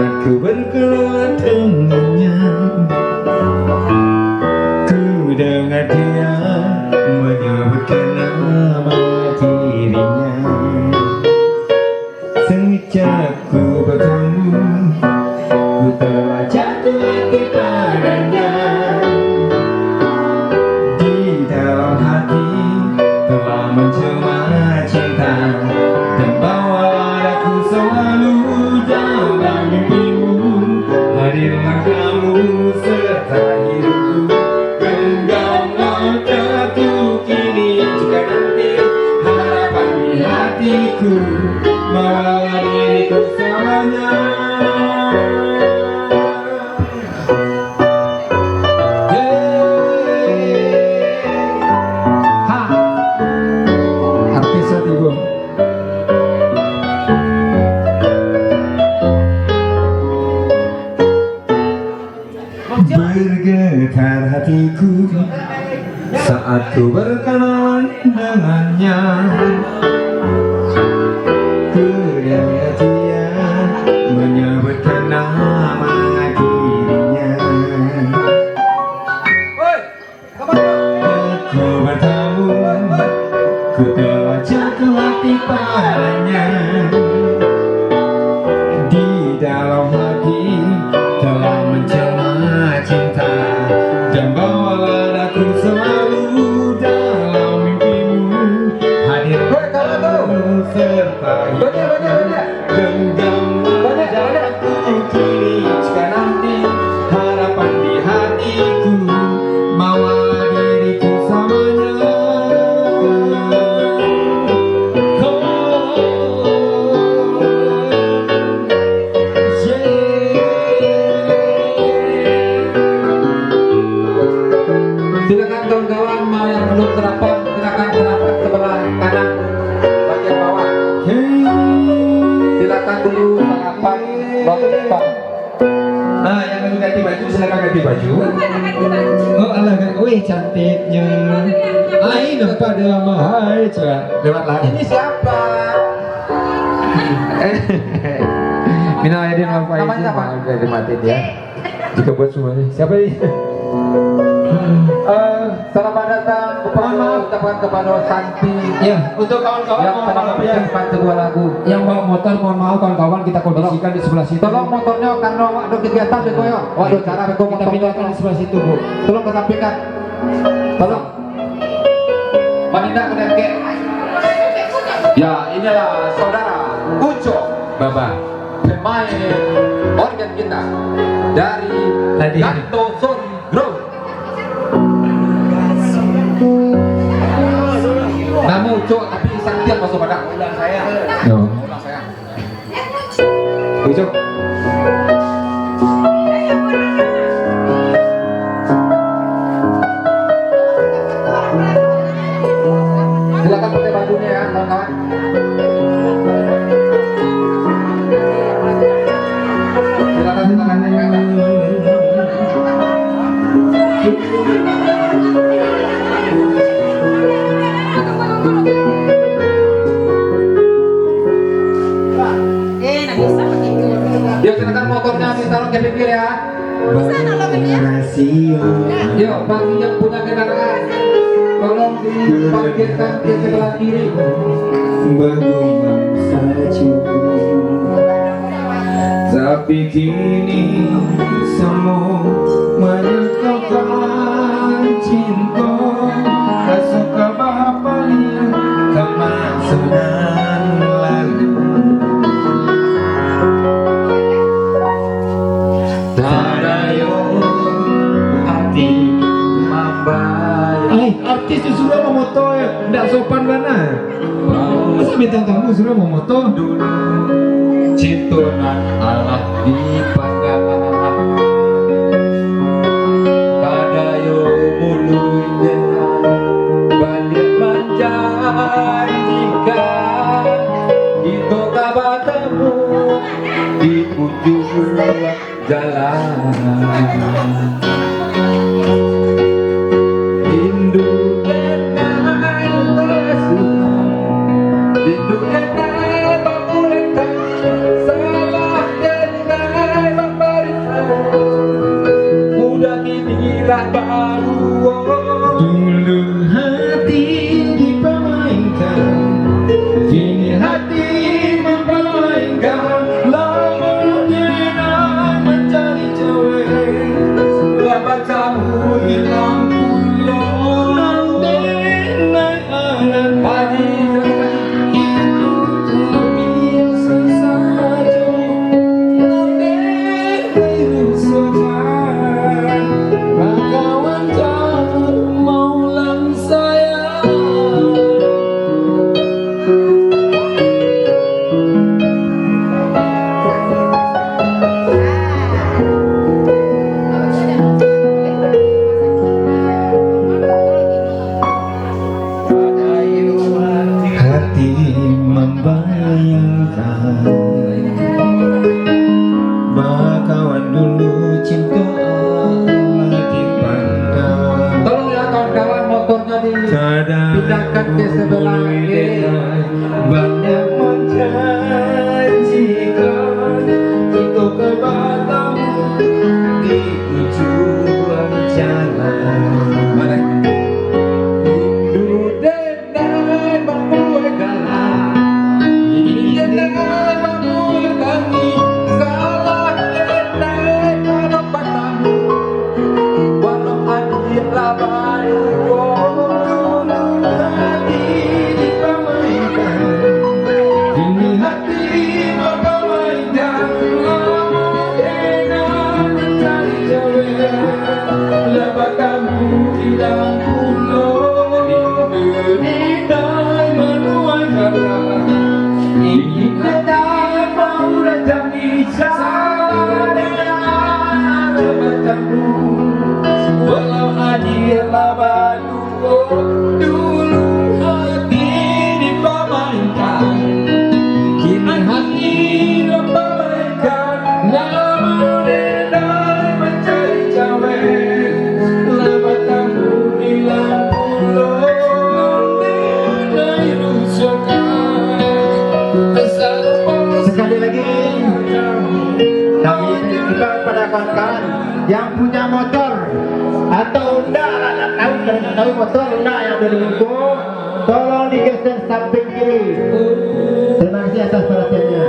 Aku berkeluar dengannya, ku dengar dia menyebutkan nama dirinya. Sejak ku bertemu, ku telah jatuh hati padanya. Di dalam hati telah menjelma cinta, dan bawalah aku selalu dalam mimpimu. Hadirlah kamu serta hidupku, genggamlah jatuh kini. Jika nanti harapan di hatiku, bawalah diriku selamanya. Artis hati gua. Bergetar hatiku saat ku berkenalan dengannya. Ku dengar dia menyebutkan nama dirinya. Aku bertemu, ku telah jatuh hati padanya. Di dalam hati telah menjelma cinta, dan bawalah aku selalu dalam mimpimu. Hadirlah kamu serta hidupku, genggamlah jatuh kini. Jika nanti harapan di hatiku, bawalah diriku selamanya. Silakan kawan-kawan mau yang belum sarapan, silakan sarapan sebelah kanan bagian bawah. Silakan dulu sarapan lontong. Nah, yang lagi ganti baju silakan ganti baju. Oh, alah, wih cantiknya. Ai nampak dia mahal, coba lewat lagi. Ini siapa? Mina Aidin Alfa Namanya siapa? Udah dimatiin ya. Jika buat semuanya. Siapa ini? Selamat datang kepada ucapan kepada Santi. Ya, untuk kawan-kawan yang telah mempersiapkan sebuah lagu. yang bawa motor, mohon maaf kawan-kawan, kita kondisikan di sebelah situ. Tolong motornya karena waktu kegiatan deh koyo. Waduh cara aku Kita pindahkan di sebelah situ, Bu. Tolong kesampingkan. Tolong. Manindak ke. Ya, inilah saudara Uco Baba. pemain organ kita dari Tadi. Ganto Son Group. Nama Uco tapi Saktian masuk pada ulang saya. No. Ulang saya. Ucok. Silakan pakai bajunya ya kawan-kawan. Silakan Yuk silakan motornya ditaruh ke pinggir ya. Yuk bagi yang punya kendaraan tolong diparkirkan di sebelah kiri. Bagaimana saja, tapi kini semua menyatakan cinta. Suka bapaknya kemasan lalu. Tadayo hati membayar. Artis sudah mau moto ya, nggak sopan mana? Masa bintang tamu sudah mau moto? Dulu cintunan Allah dipandang Tadayo mulunya banyak menjanjikan itu kabar temu di ujung jalan. Rindu kenal tersuka, rindu kenal bangunkan salah dengan kawan dulu cinta Allah dipandang. Tolong ya kawan-kawan motornya dipindahkan ke sebelah kiri. Banyak menjanjikan kita bertemu di ujung jalan. Mana? Dulu denai bangku galah, ini denai bangku kami salah denai kalau padamu, walau adil labai Hati dipamaikan, ini hati berpamaikan. Enak mencari cewek, lepas kamu di dalam pulau, indai menuai galah. Ingin tetap mau datang di sana dengan bertemu, walau hadir baru dulu hati dipamaikan, kini hati dipamaikan. Namun denai mencari cewek, lepas kamu di lampu denai rusakkan. Sekali lagi kami menunjukkan pada kawan-kawan yang punya motor atau tahu motor Honda yang dari Bengkulu, tolong digeser samping kiri. Terima kasih atas perhatiannya.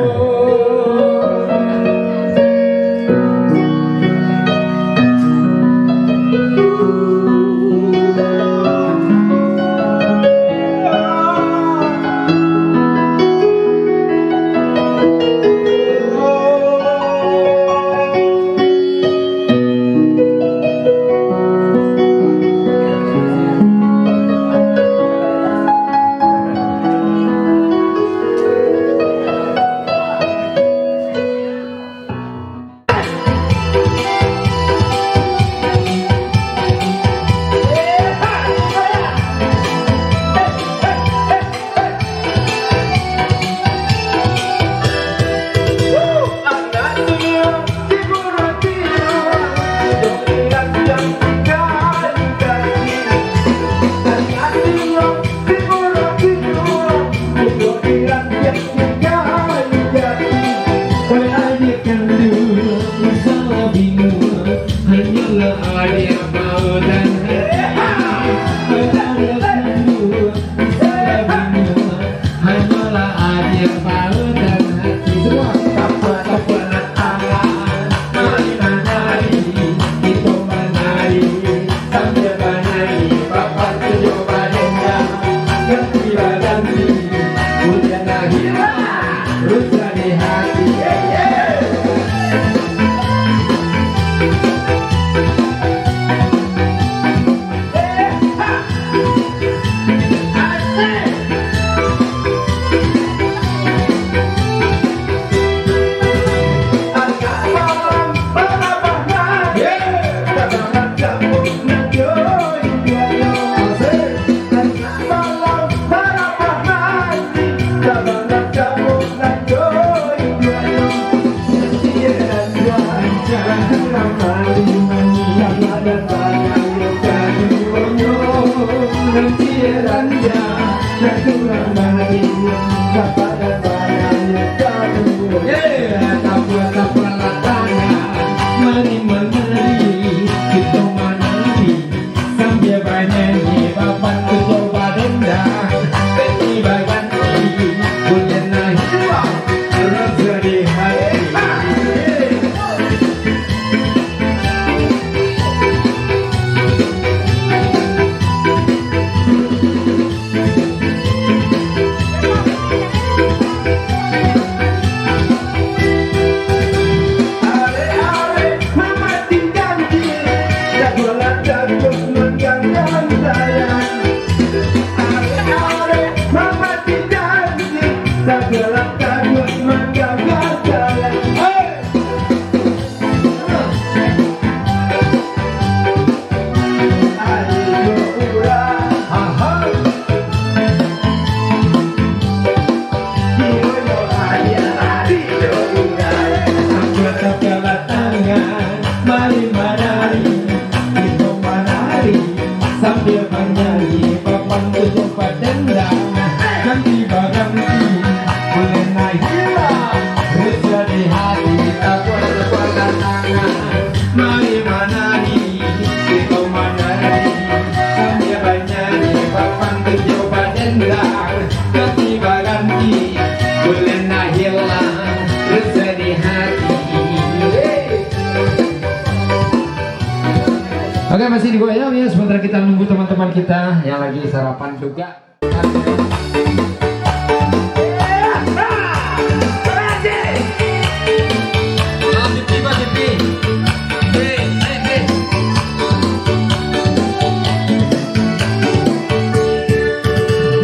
Oke, masih digoyang ya. Sebentar kita nunggu teman-teman kita yang lagi sarapan juga.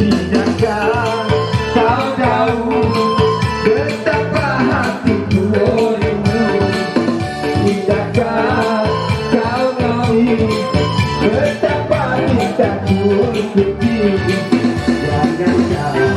Tidakkah kau tahu betapa hatiku rindu? Tidakkah kau tahu betapa cintaku untuk diri? Jangan kau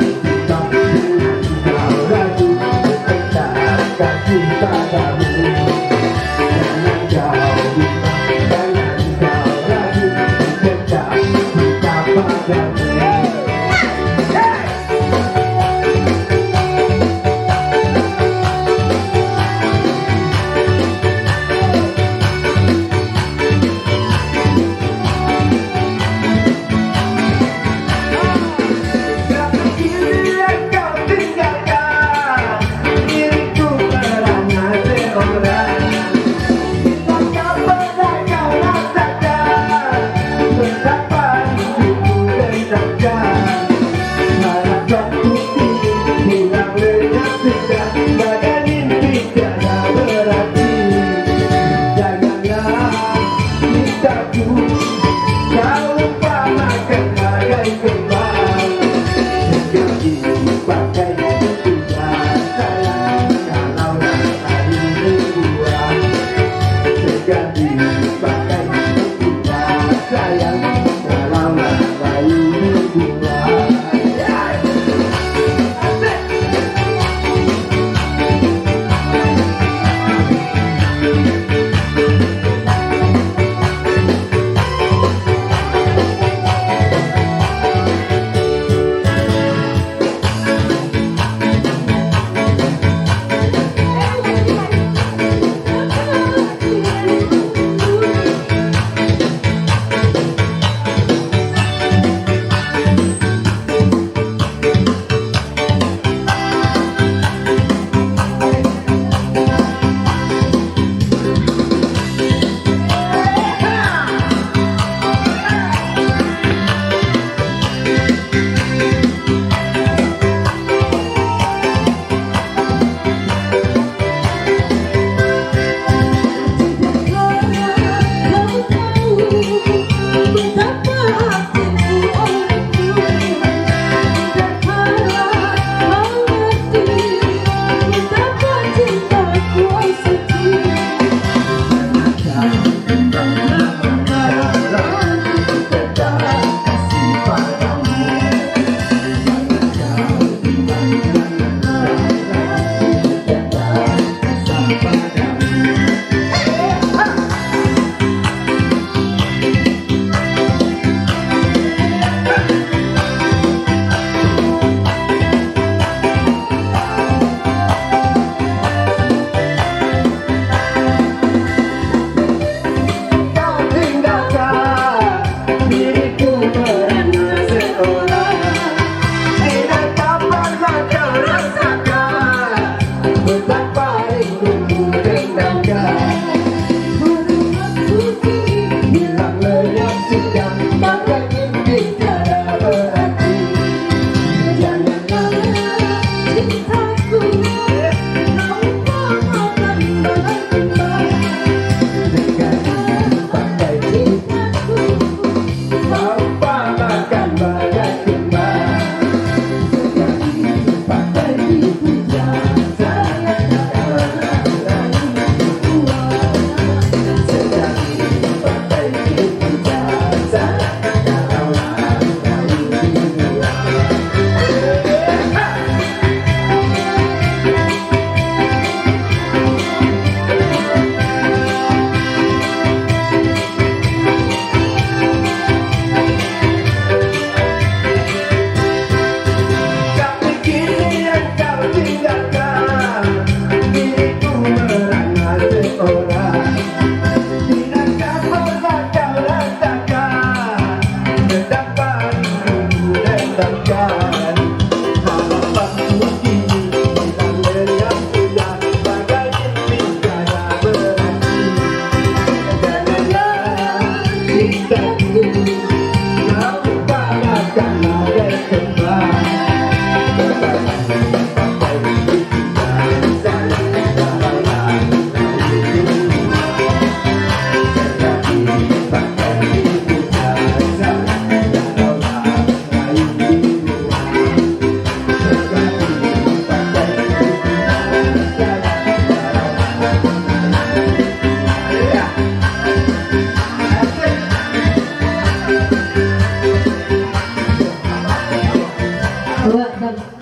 2, 1.